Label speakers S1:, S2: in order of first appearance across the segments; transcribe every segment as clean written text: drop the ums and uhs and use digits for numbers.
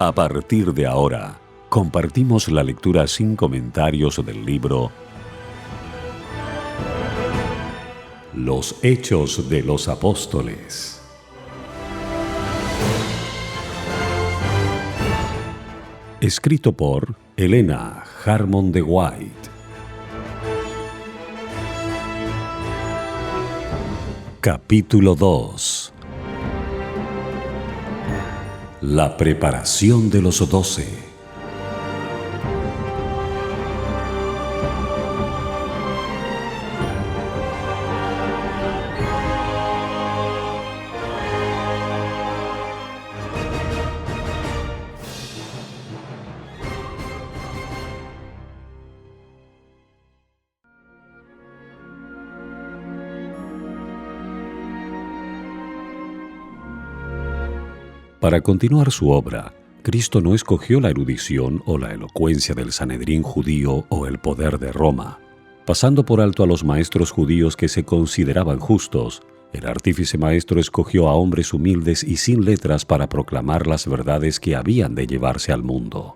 S1: A partir de ahora, compartimos la lectura sin comentarios del libro Los Hechos de los Apóstoles. Escrito por Helena Harmon de White. Capítulo 2. La preparación de los 12. Para continuar su obra, Cristo no escogió la erudición o la elocuencia del Sanedrín judío o el poder de Roma. Pasando por alto a los maestros judíos que se consideraban justos, el artífice maestro escogió a hombres humildes y sin letras para proclamar las verdades que habían de llevarse al mundo.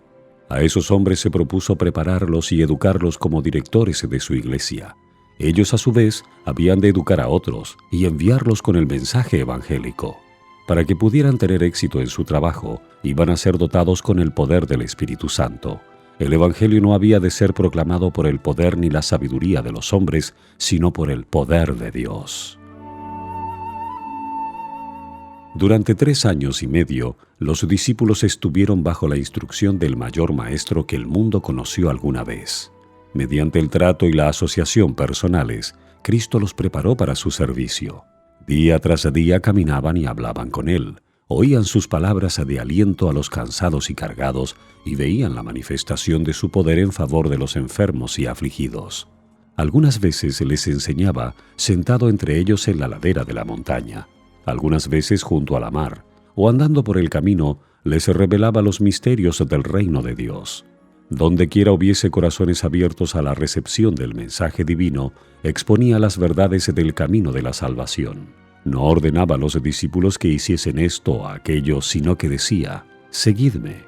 S1: A esos hombres se propuso prepararlos y educarlos como directores de su iglesia. Ellos, a su vez, habían de educar a otros y enviarlos con el mensaje evangélico. Para que pudieran tener éxito en su trabajo, iban a ser dotados con el poder del Espíritu Santo. El Evangelio no había de ser proclamado por el poder ni la sabiduría de los hombres, sino por el poder de Dios. Durante 3 años y medio, los discípulos estuvieron bajo la instrucción del mayor maestro que el mundo conoció alguna vez. Mediante el trato y la asociación personales, Cristo los preparó para su servicio. Día tras día caminaban y hablaban con Él, oían sus palabras de aliento a los cansados y cargados y veían la manifestación de su poder en favor de los enfermos y afligidos. Algunas veces les enseñaba sentado entre ellos en la ladera de la montaña, algunas veces junto a la mar, o andando por el camino les revelaba los misterios del reino de Dios. Donde quiera hubiese corazones abiertos a la recepción del mensaje divino, exponía las verdades del camino de la salvación. No ordenaba a los discípulos que hiciesen esto o aquello, sino que decía: «Seguidme».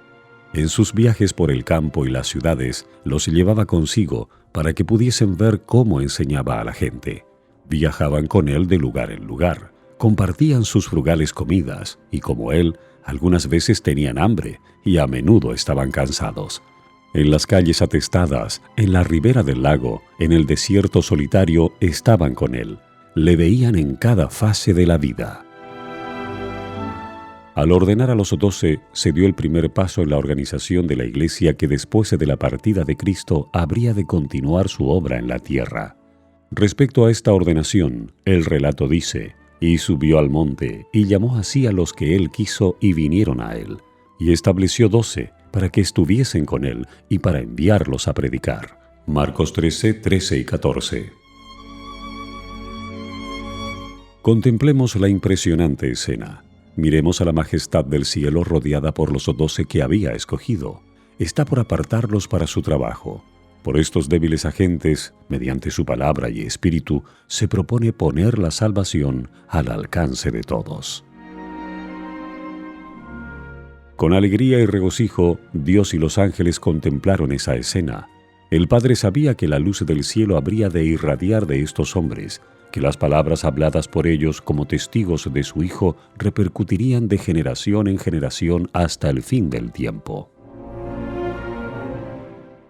S1: En sus viajes por el campo y las ciudades, los llevaba consigo para que pudiesen ver cómo enseñaba a la gente. Viajaban con él de lugar en lugar, compartían sus frugales comidas y, como él, algunas veces tenían hambre y a menudo estaban cansados. En las calles atestadas, en la ribera del lago, en el desierto solitario, estaban con él. Le veían en cada fase de la vida. Al ordenar a los 12, se dio el primer paso en la organización de la iglesia que después de la partida de Cristo habría de continuar su obra en la tierra. Respecto a esta ordenación, el relato dice: «Y subió al monte, y llamó así a los que él quiso, y vinieron a él. Y estableció 12, para que estuviesen con él, y para enviarlos a predicar». Marcos 13, 13 y 14. Contemplemos la impresionante escena. Miremos a la majestad del cielo rodeada por los 12 que había escogido. Está por apartarlos para su trabajo. Por estos débiles agentes, mediante su palabra y espíritu, se propone poner la salvación al alcance de todos. Con alegría y regocijo, Dios y los ángeles contemplaron esa escena. El Padre sabía que la luz del cielo habría de irradiar de estos hombres, que las palabras habladas por ellos como testigos de su Hijo repercutirían de generación en generación hasta el fin del tiempo.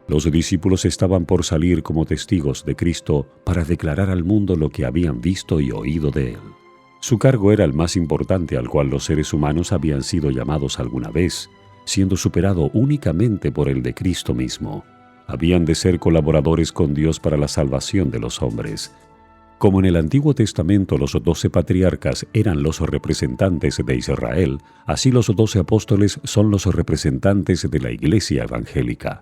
S1: Los discípulos estaban por salir como testigos de Cristo para declarar al mundo lo que habían visto y oído de Él. Su cargo era el más importante al cual los seres humanos habían sido llamados alguna vez, siendo superado únicamente por el de Cristo mismo. Habían de ser colaboradores con Dios para la salvación de los hombres. Como en el Antiguo Testamento los 12 patriarcas eran los representantes de Israel, así los 12 apóstoles son los representantes de la Iglesia evangélica.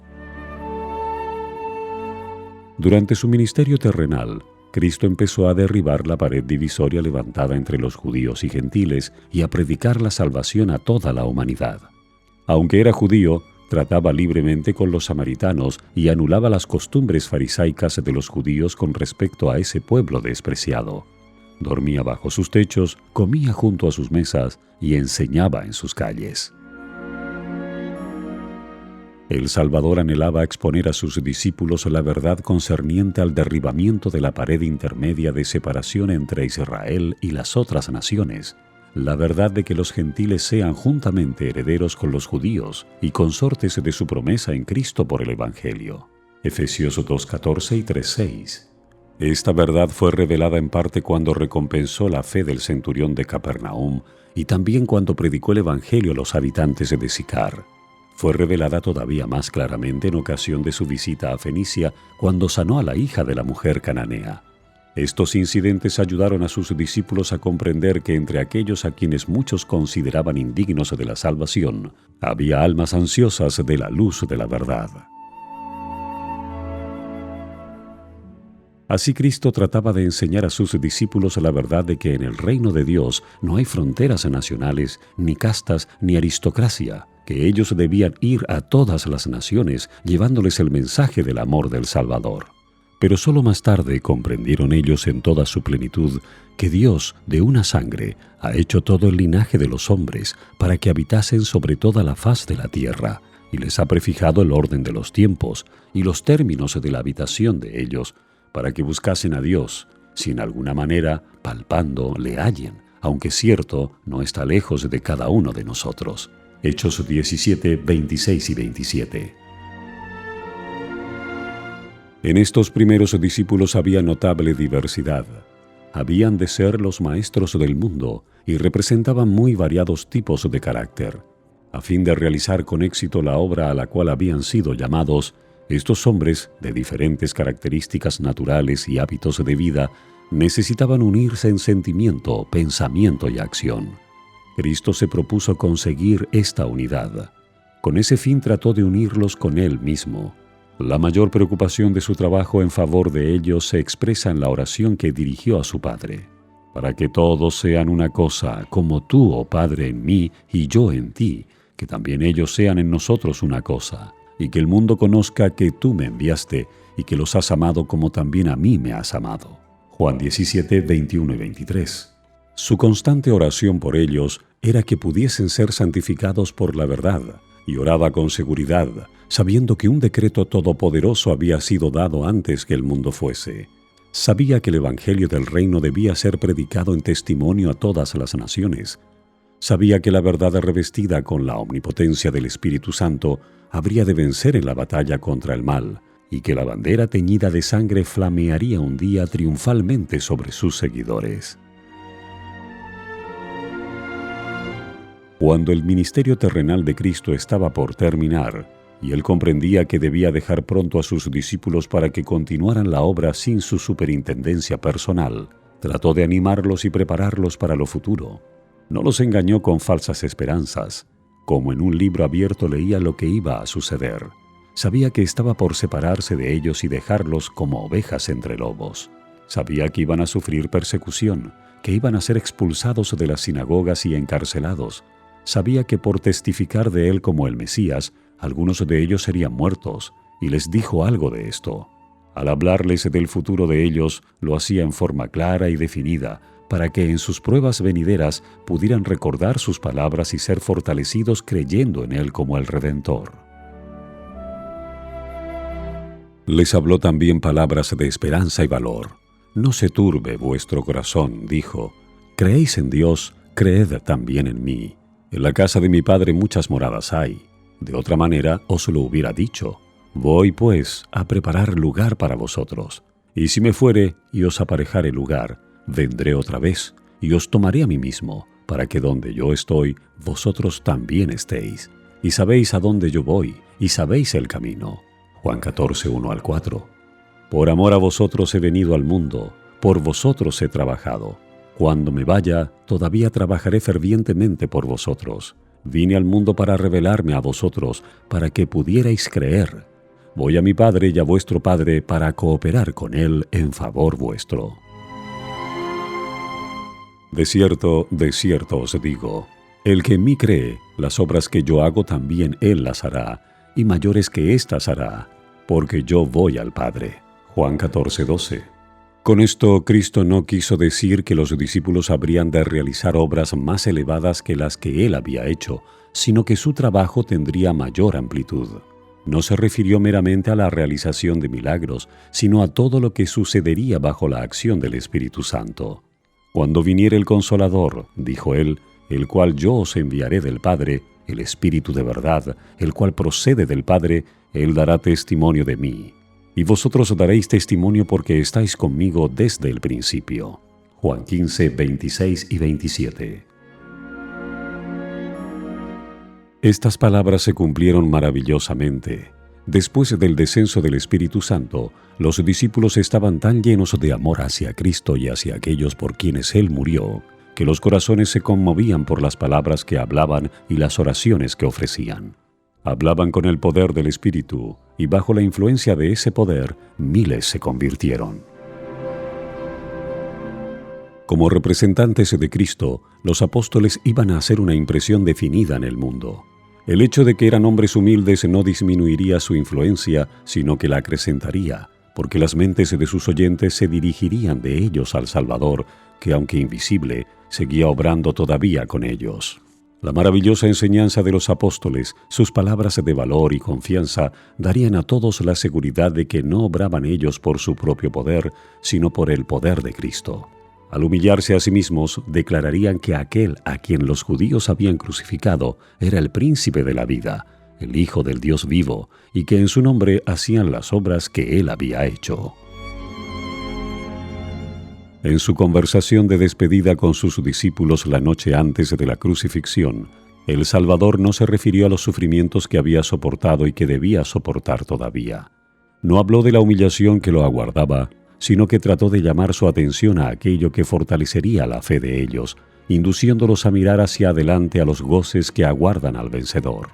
S1: Durante su ministerio terrenal, Cristo empezó a derribar la pared divisoria levantada entre los judíos y gentiles y a predicar la salvación a toda la humanidad. Aunque era judío, trataba libremente con los samaritanos y anulaba las costumbres farisaicas de los judíos con respecto a ese pueblo despreciado. Dormía bajo sus techos, comía junto a sus mesas y enseñaba en sus calles. El Salvador anhelaba exponer a sus discípulos la verdad concerniente al derribamiento de la pared intermedia de separación entre Israel y las otras naciones, la verdad de que los gentiles sean juntamente herederos con los judíos y consortes de su promesa en Cristo por el Evangelio. Efesios 2:14 y 3:6. Esta verdad fue revelada en parte cuando recompensó la fe del centurión de Capernaum y también cuando predicó el Evangelio a los habitantes de Sicar. Fue revelada todavía más claramente en ocasión de su visita a Fenicia, cuando sanó a la hija de la mujer cananea. Estos incidentes ayudaron a sus discípulos a comprender que entre aquellos a quienes muchos consideraban indignos de la salvación, había almas ansiosas de la luz de la verdad. Así Cristo trataba de enseñar a sus discípulos la verdad de que en el reino de Dios no hay fronteras nacionales, ni castas, ni aristocracia, que ellos debían ir a todas las naciones llevándoles el mensaje del amor del Salvador. Pero solo más tarde comprendieron ellos en toda su plenitud que Dios, de una sangre, ha hecho todo el linaje de los hombres para que habitasen sobre toda la faz de la tierra, y les ha prefijado el orden de los tiempos y los términos de la habitación de ellos, para que buscasen a Dios, si en alguna manera, palpando, le hallen, aunque cierto, no está lejos de cada uno de nosotros. Hechos 17, 26 y 27. En estos primeros discípulos había notable diversidad. Habían de ser los maestros del mundo y representaban muy variados tipos de carácter. A fin de realizar con éxito la obra a la cual habían sido llamados, estos hombres, de diferentes características naturales y hábitos de vida, necesitaban unirse en sentimiento, pensamiento y acción. Cristo se propuso conseguir esta unidad. Con ese fin trató de unirlos con Él mismo. La mayor preocupación de su trabajo en favor de ellos se expresa en la oración que dirigió a su Padre. Para que todos sean una cosa, como tú, oh Padre, en mí y yo en ti, que también ellos sean en nosotros una cosa, y que el mundo conozca que tú me enviaste y que los has amado como también a mí me has amado. Juan 17, 21 y 23. Su constante oración por ellos era que pudiesen ser santificados por la verdad, y oraba con seguridad, sabiendo que un decreto todopoderoso había sido dado antes que el mundo fuese. Sabía que el Evangelio del Reino debía ser predicado en testimonio a todas las naciones. Sabía que la verdad revestida con la omnipotencia del Espíritu Santo habría de vencer en la batalla contra el mal, y que la bandera teñida de sangre flamearía un día triunfalmente sobre sus seguidores. Cuando el ministerio terrenal de Cristo estaba por terminar, y él comprendía que debía dejar pronto a sus discípulos para que continuaran la obra sin su superintendencia personal, trató de animarlos y prepararlos para lo futuro. No los engañó con falsas esperanzas. Como en un libro abierto leía lo que iba a suceder. Sabía que estaba por separarse de ellos y dejarlos como ovejas entre lobos. Sabía que iban a sufrir persecución, que iban a ser expulsados de las sinagogas y encarcelados. Sabía que por testificar de él como el Mesías, algunos de ellos serían muertos, y les dijo algo de esto. Al hablarles del futuro de ellos, lo hacía en forma clara y definida, para que en sus pruebas venideras pudieran recordar sus palabras y ser fortalecidos creyendo en él como el Redentor. Les habló también palabras de esperanza y valor. No se turbe vuestro corazón, dijo. Creéis en Dios, creed también en mí. En la casa de mi Padre muchas moradas hay. De otra manera os lo hubiera dicho. Voy, pues, a preparar lugar para vosotros. Y si me fuere y os aparejare lugar, vendré otra vez y os tomaré a mí mismo, para que donde yo estoy, vosotros también estéis. Y sabéis a dónde yo voy, y sabéis el camino. Juan 14, 1 al 4. Por amor a vosotros he venido al mundo, por vosotros he trabajado. Cuando me vaya, todavía trabajaré fervientemente por vosotros. Vine al mundo para revelarme a vosotros, para que pudierais creer. Voy a mi Padre y a vuestro Padre para cooperar con Él en favor vuestro. De cierto os digo, el que en mí cree, las obras que yo hago también él las hará, y mayores que éstas hará, porque yo voy al Padre. Juan 14, 12. Con esto, Cristo no quiso decir que los discípulos habrían de realizar obras más elevadas que las que él había hecho, sino que su trabajo tendría mayor amplitud. no se refirió meramente a la realización de milagros, sino a todo lo que sucedería bajo la acción del Espíritu Santo. Cuando viniere el Consolador, dijo él, el cual yo os enviaré del Padre, el Espíritu de verdad, el cual procede del Padre, él dará testimonio de mí. Y vosotros daréis testimonio porque estáis conmigo desde el principio. Juan 15, 26 y 27. Estas palabras se cumplieron maravillosamente. Después del descenso del Espíritu Santo, los discípulos estaban tan llenos de amor hacia Cristo y hacia aquellos por quienes Él murió, que los corazones se conmovían por las palabras que hablaban y las oraciones que ofrecían. Hablaban con el poder del Espíritu, y bajo la influencia de ese poder, miles se convirtieron. Como representantes de Cristo, los apóstoles iban a hacer una impresión definida en el mundo. El hecho de que eran hombres humildes no disminuiría su influencia, sino que la acrecentaría, porque las mentes de sus oyentes se dirigirían de ellos al Salvador, que aunque invisible, seguía obrando todavía con ellos. La maravillosa enseñanza de los apóstoles, sus palabras de valor y confianza, darían a todos la seguridad de que no obraban ellos por su propio poder, sino por el poder de Cristo. Al humillarse a sí mismos, declararían que aquel a quien los judíos habían crucificado era el príncipe de la vida, el Hijo del Dios vivo, y que en su nombre hacían las obras que él había hecho. En su conversación de despedida con sus discípulos la noche antes de la crucifixión, el Salvador no se refirió a los sufrimientos que había soportado y que debía soportar todavía. No habló de la humillación que lo aguardaba, sino que trató de llamar su atención a aquello que fortalecería la fe de ellos, induciéndolos a mirar hacia adelante a los goces que aguardan al vencedor.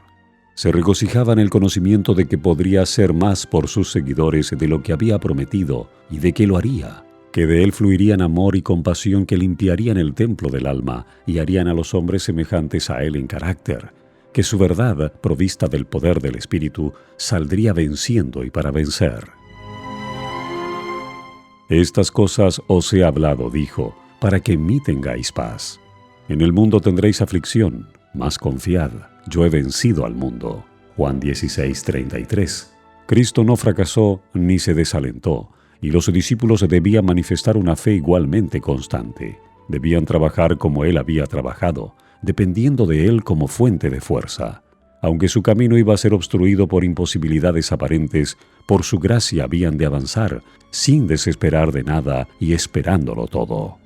S1: Se regocijaba en el conocimiento de que podría hacer más por sus seguidores de lo que había prometido y de que lo haría, que de él fluirían amor y compasión que limpiarían el templo del alma y harían a los hombres semejantes a él en carácter, que su verdad, provista del poder del Espíritu, saldría venciendo y para vencer. Estas cosas os he hablado, dijo, para que en mí tengáis paz. En el mundo tendréis aflicción, mas confiad, yo he vencido al mundo. Juan 16, 33. Cristo no fracasó ni se desalentó, y los discípulos debían manifestar una fe igualmente constante. Debían trabajar como Él había trabajado, dependiendo de Él como fuente de fuerza. Aunque su camino iba a ser obstruido por imposibilidades aparentes, por su gracia habían de avanzar, sin desesperar de nada y esperándolo todo.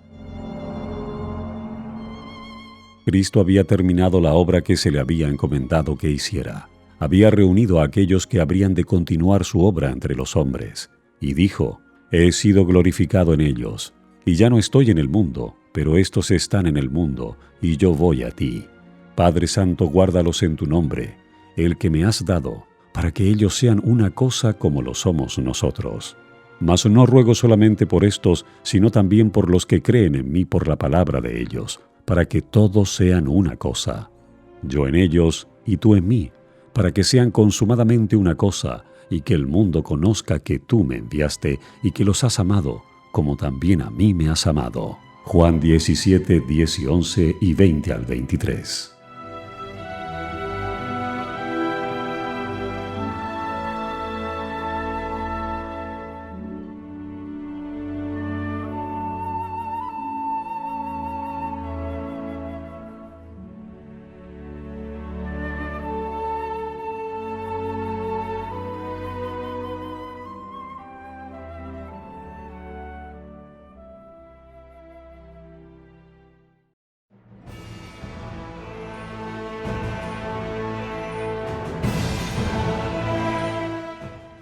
S1: Cristo había terminado la obra que se le había encomendado que hiciera. Había reunido a aquellos que habrían de continuar su obra entre los hombres, y dijo: «He sido glorificado en ellos, y ya no estoy en el mundo, pero estos están en el mundo, y yo voy a ti. Padre Santo, guárdalos en tu nombre, el que me has dado, para que ellos sean una cosa como lo somos nosotros. Mas no ruego solamente por estos, sino también por los que creen en mí por la palabra de ellos, para que todos sean una cosa, yo en ellos y tú en mí, para que sean consumadamente una cosa, y que el mundo conozca que tú me enviaste y que los has amado, como también a mí me has amado». Juan 17, 10 y 11 y 20 al 23.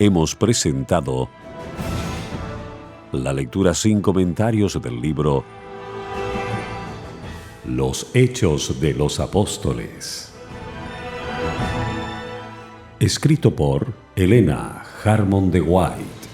S1: Hemos presentado la lectura sin comentarios del libro Los Hechos de los Apóstoles, escrito por Elena Harmon de White.